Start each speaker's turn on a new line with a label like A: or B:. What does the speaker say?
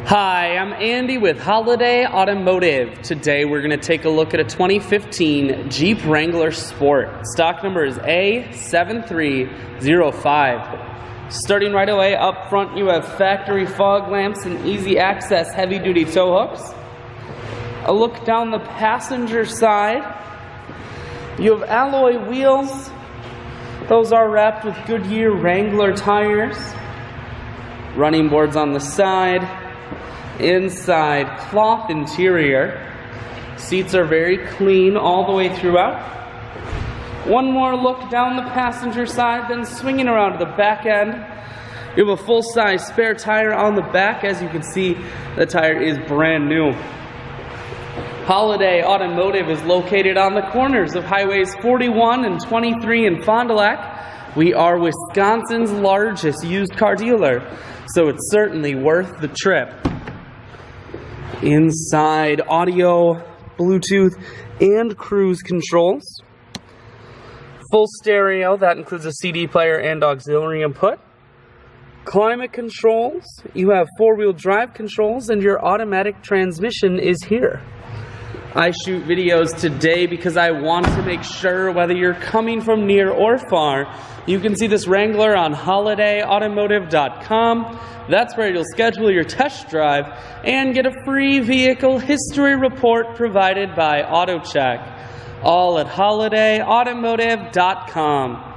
A: Hi, I'm Andy with Holiday Automotive. Today we're going to take a look at a 2015 Jeep Wrangler Sport. Stock number is A7305. Starting right away, up front you have factory fog lamps and easy access heavy-duty tow hooks. A look down the passenger side. You have alloy wheels. Those are wrapped with Goodyear Wrangler tires. Running boards on the side. Inside, cloth interior. Seats are very clean all the way throughout. One more look down the passenger side, then swinging around to the back end. You have a full-size spare tire on the back. As you can see, the tire is brand new. Holiday Automotive is located on the corners of Highways 41 and 23 in Fond du Lac. We are Wisconsin's largest used car dealer, so it's certainly worth the trip. Inside, audio, Bluetooth, and cruise controls. Full stereo, that includes a CD player and auxiliary input. Climate controls, you have four-wheel drive controls, and your automatic transmission is here. I shoot videos today because I want to make sure whether you're coming from near or far, you can see this Wrangler on holidayautomotive.com. That's where you'll schedule your test drive and get a free vehicle history report provided by AutoCheck. All at holidayautomotive.com.